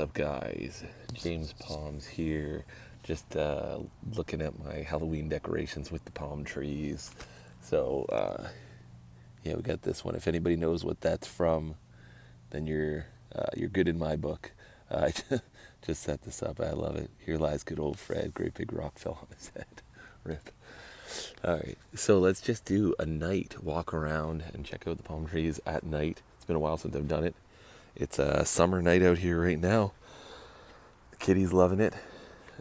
up, guys? James Palms here. Just looking at my Halloween decorations with the palm trees. So, yeah, we got this one. If anybody knows what that's from, then you're good in my book. I just set this up. I love it. Here lies good old Fred. Great big rock fell on his head. Rip. All right, so let's just do a night walk around and check out the palm trees at night. It's been a while since I've done it. It's a summer night out here right now. The kitty's loving it,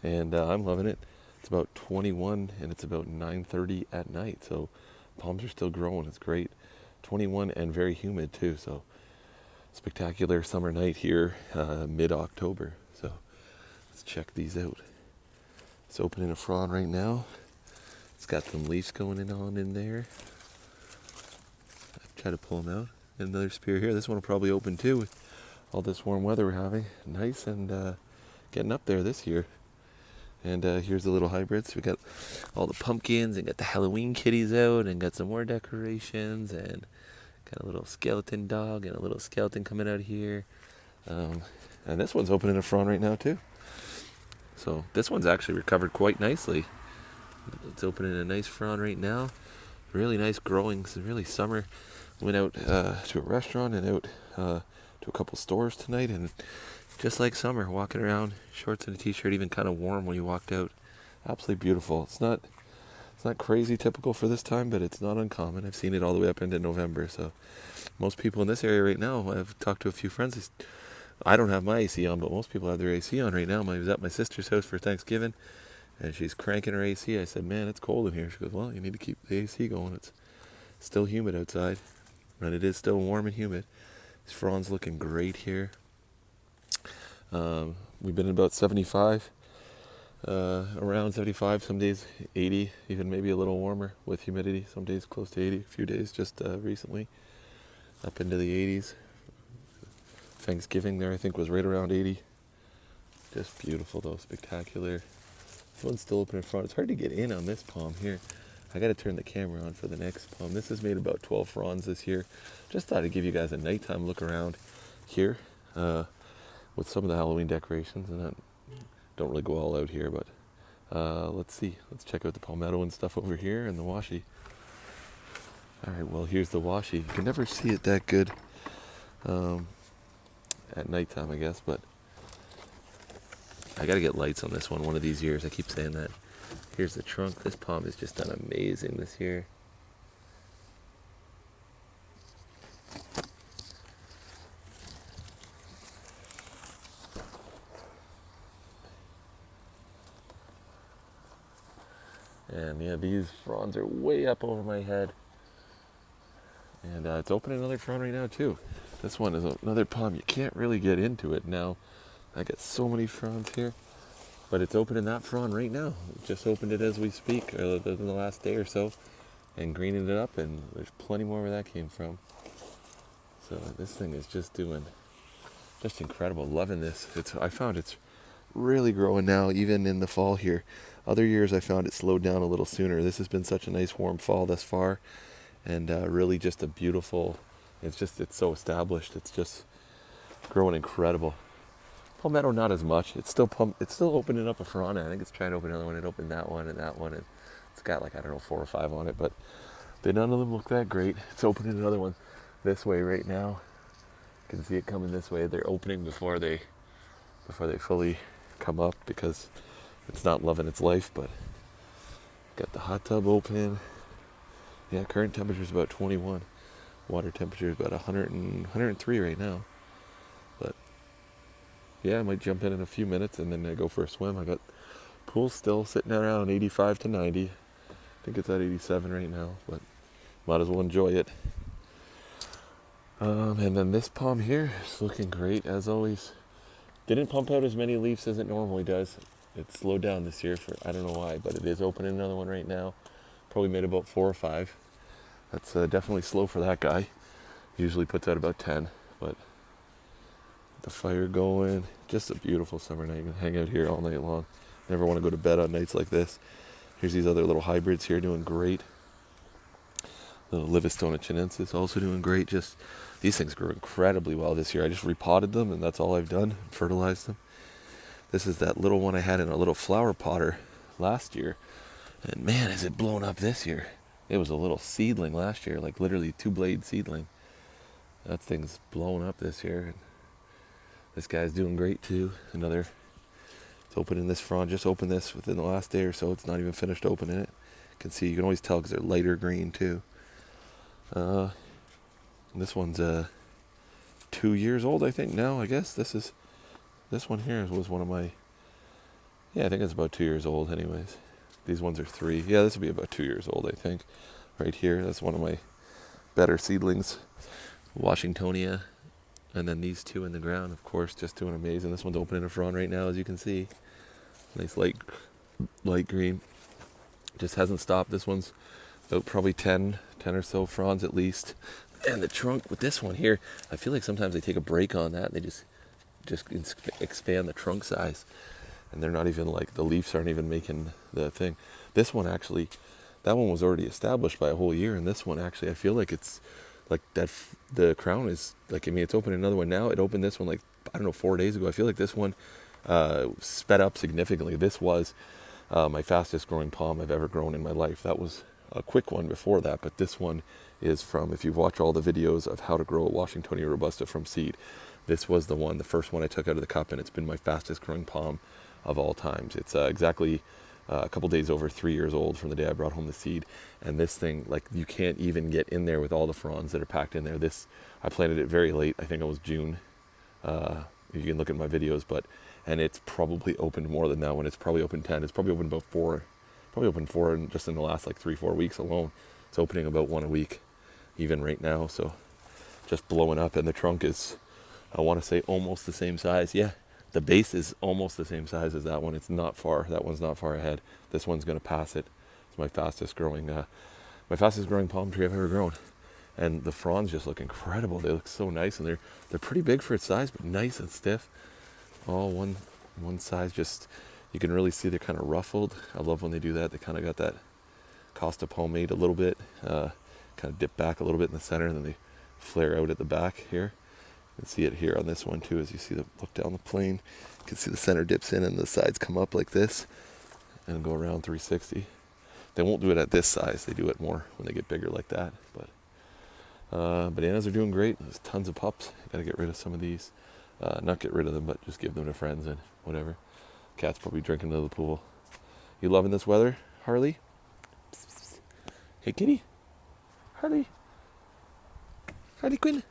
and I'm loving it. It's about 21, and it's about 9:30 at night, so palms are still growing. It's great. 21 and very humid too, so spectacular summer night here, mid-October. So let's check these out. It's opening a frond right now. It's got some leaves going in there. Try to pull them out. Another spear here. This one will probably open too with all this warm weather we're having. Nice and getting up there this year. And here's the little hybrids. We got all the pumpkins and got the Halloween kitties out and got some more decorations and got a little skeleton dog and a little skeleton coming out here. And this one's opening a frond right now too. So this one's actually recovered quite nicely. It's opening a nice frond right now. Really nice growing. It's really summer. Went out to a restaurant and out to a couple stores tonight, and just like summer, walking around, shorts and a t-shirt, even kind of warm when you walked out. Absolutely beautiful. It's not crazy typical for this time, but it's not uncommon. I've seen it all the way up into November. So most people in this area right now, I've talked to a few friends. I don't have my AC on, but most people have their AC on right now. I was at my sister's house for Thanksgiving, and she's cranking her AC. I said, man, it's cold in here. She goes, well, you need to keep the AC going. It's still humid outside. And it is still warm and humid. This frond's looking great here. We've been at about 75, around 75, some days 80, even maybe a little warmer with humidity. Some days close to 80, a few days just recently, up into the 80s. Thanksgiving there, I think, was right around 80. Just beautiful though, spectacular. This one's still open in front. It's hard to get in on this palm here. I got to turn the camera on for the next palm. This has made about 12 fronds this year. Just thought I'd give you guys a nighttime look around here with some of the Halloween decorations. And I don't really go all out here, but let's see. Let's check out the palmetto and stuff over here and the washi. All right, well, here's the washi. You can never see it that good at nighttime, I guess, but I got to get lights on this one of these years. I keep saying that. Here's the trunk. This palm has just done amazing this year. And yeah, these fronds are way up over my head. And it's opening another frond right now too. This one is another palm. You can't really get into it now. I got so many fronds here. But it's opening that frond right now. It just opened it as we speak, or in the last day or so, and greening it up, and there's plenty more where that came from. So this thing is just incredible. Loving this. I found it's really growing now, even in the fall here. Other years I found it slowed down a little sooner. This has been such a nice warm fall thus far, and really just a beautiful. It's so established. It's just growing incredible. Palmetto, not as much. It's still opening up a frond. I think it's trying to open another one. It opened that one, and it's got 4 or 5 on it, but none of them look that great. It's opening another one this way right now. You can see it coming this way. They're opening before they fully come up because it's not loving its life. But got the hot tub open. Yeah, current temperature is about 21. Water temperature is about 103 right now. But yeah, I might jump in a few minutes and then I go for a swim. I got pool still sitting around 85 to 90. I think it's at 87 right now, but might as well enjoy it. And then this palm here is looking great as always. Didn't pump out as many leaves as it normally does. It slowed down this year for I don't know why, but it is opening another one right now. Probably made about 4 or 5. That's definitely slow for that guy. Usually puts out about 10, but the fire going. Just a beautiful summer night. You can hang out here all night long. Never want to go to bed on nights like this. Here's these other little hybrids here doing great. The Livistona chinensis also doing great. Just these things grew incredibly well this year. I just repotted them, and that's all I've done. Fertilized them. This is that little one I had in a little flower potter last year, and man, has it blown up this year. It was a little seedling last year, like literally 2-blade seedling. That thing's blown up this year. And this guy's doing great too. It's opening this frond. Just opened this within the last day or so. It's not even finished opening it. You can always tell because they're lighter green too. This one's 2 years old, I think now. I guess this one here was one of my. Yeah, I think it's about 2 years old, anyways. These ones are 3. Yeah, this will be about 2 years old, I think. Right here, that's one of my better seedlings, Washingtonia, and then these two in the ground, of course, just doing amazing. This one's opening a frond right now, as you can see. Nice light green. Just hasn't stopped. This one's about probably 10 or so fronds at least. And the trunk with this one here, I feel like sometimes they take a break on that. And they just expand the trunk size. And they're not even like, the leaves aren't even making the thing. This one actually, that one was already established by a whole year. And this one actually, I feel like it's like that, the crown is like, I mean, it's opening another one now. It opened this one like, I don't know, 4 days ago. I feel like this one sped up significantly. This was my fastest growing palm I've ever grown in my life. That was a quick one before that, but this one is from, if you watch all the videos of how to grow a Washingtonia robusta from seed, this was the first one I took out of the cup, and it's been my fastest growing palm of all times. It's exactly a couple days over 3 years old from the day I brought home the seed. And this thing, like, you can't even get in there with all the fronds that are packed in there. I planted it very late. I think it was June. You can look at my videos, and it's probably opened more than that one. It's probably opened 10. It's probably opened about 4. Probably opened 4 just in the last like 3-4 weeks alone. It's opening about 1 a week, even right now. So just blowing up, and the trunk is, I want to say, almost the same size. Yeah, the base is almost the same size as that one. It's not far. That one's not far ahead. This one's going to pass it. It's my fastest growing palm tree I've ever grown. And the fronds just look incredible. They look so nice, and they're pretty big for its size, but nice and stiff. All one size. Just, you can really see they're kind of ruffled. I love when they do that. They kind of got that Costa pomade a little bit, kind of dip back a little bit in the center, and then they flare out at the back here. You can see it here on this one too, as you see look down the plane. You can see the center dips in and the sides come up like this and go around 360. They won't do it at this size. They do it more when they get bigger like that. But bananas are doing great. There's tons of pups. Got to get rid of some of these. Not get rid of them, but just give them to friends and whatever. Cat's probably drinking to the pool. You loving this weather, Harley? Hey, kitty. Harley Quinn.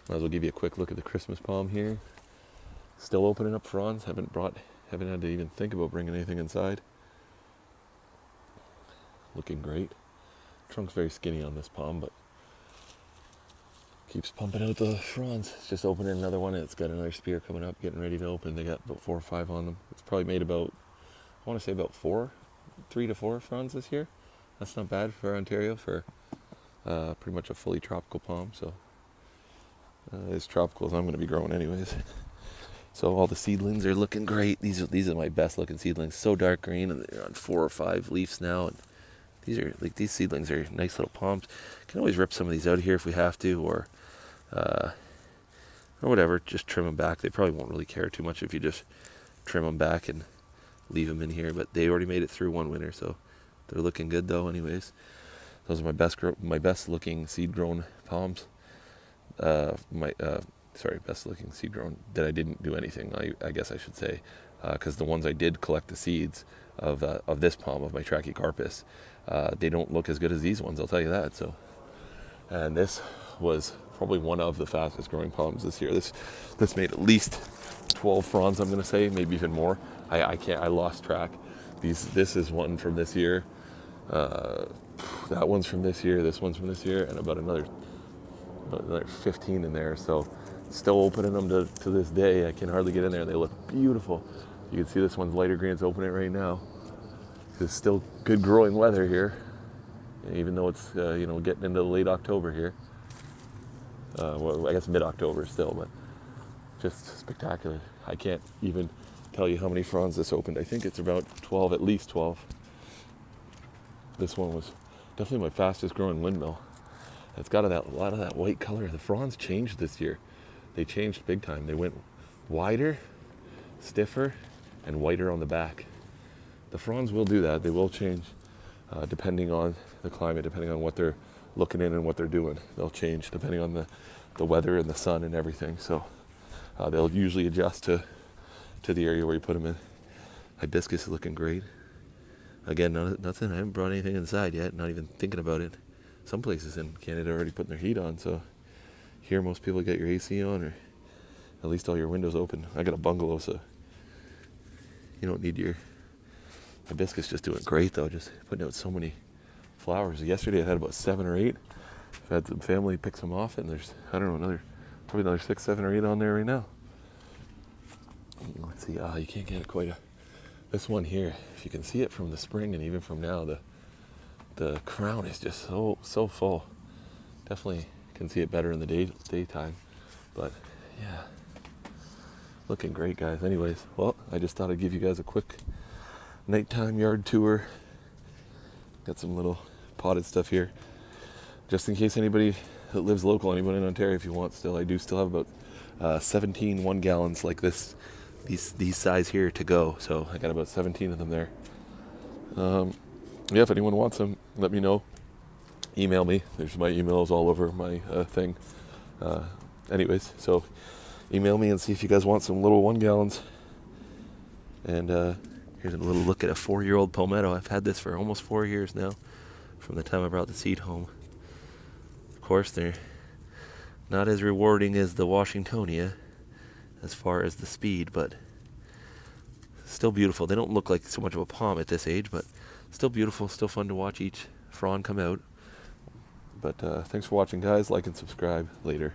Might as well give you a quick look at the Christmas palm here. Still opening up fronds. Haven't had to even think about bringing anything inside. Looking great. Trunk's very skinny on this palm, but keeps pumping out the fronds. It's just opening another one, and it's got another spear coming up, getting ready to open. They got about 4 or 5 on them. It's probably made about, I want to say about 3 to 4 fronds this year. That's not bad for Ontario, for pretty much a fully tropical palm. So as tropical as I'm going to be growing anyways. So all the seedlings are looking great. These are my best looking seedlings. So dark green, and they're on 4 or 5 leaves now. And these seedlings are nice little palms. Can always rip some of these out of here if we have to, or whatever. Just trim them back. They probably won't really care too much if you just trim them back and leave them in here. But they already made it through one winter, so they're looking good though. Anyways, those are my best looking seed grown palms. Best looking seed grown that I didn't do anything. I guess I should say, because the ones I did collect the seeds of this palm, of my Trachycarpus, they don't look as good as these ones, I'll tell you that. So, and this was probably one of the fastest growing palms this year. This made at least 12 fronds, I'm going to say, maybe even more. I lost track. This is one from this year. That one's from this year. This one's from this year, and about another 15 in there. So still opening them to this day. I can hardly get in there. They look beautiful. You can see this one's lighter green. It's opening right now. It's still good growing weather here, even though it's getting into late October here. Well, I guess mid-October still, but just spectacular. I can't even tell you how many fronds this opened. I think it's about 12, at least 12. This one was Definitely my fastest growing windmill. It's got a lot of that white color. The fronds changed this year. They changed big time. They went wider, stiffer, and whiter on the back. The fronds will do that. They will change depending on the climate, depending on what they're looking in and what they're doing. They'll change depending on the weather and the sun and everything. So they'll usually adjust to the area where you put them in. Hibiscus is looking great. Again, nothing. I haven't brought anything inside yet. Not even thinking about it. Some places in Canada are already putting their heat on. So here, most people get your AC on, or at least all your windows open. I got a bungalow, so you don't need your hibiscus. Just doing great though. Just putting out so many flowers. Yesterday I had about 7 or 8. I've had some family pick some off, and there's, I don't know, probably another 6, 7, or 8 on there right now. Let's see. You can't get it quite. This one here, if you can see it from the spring and even from now, the crown is just so full. Definitely can see it better in the daytime, but yeah, looking great, guys. Anyways, well, I just thought I'd give you guys a quick nighttime yard tour. Got some little potted stuff here, just in case anybody that lives local, anybody in Ontario, if you want. Still, I do still have about 17 1-gallons like this. These size here to go, so I got about 17 of them there. Yeah, if anyone wants them, let me know. Email me. There's my emails all over my thing. Anyways, so email me and see if you guys want some little 1-gallons. And here's a little look at a 4-year-old palmetto. I've had this for almost 4 years now, from the time I brought the seed home. Of course, they're not as rewarding as the Washingtonia as far as the speed, but still beautiful. They don't look like so much of a palm at this age, but still beautiful, still fun to watch each frond come out. But thanks for watching, guys. Like and subscribe. Later.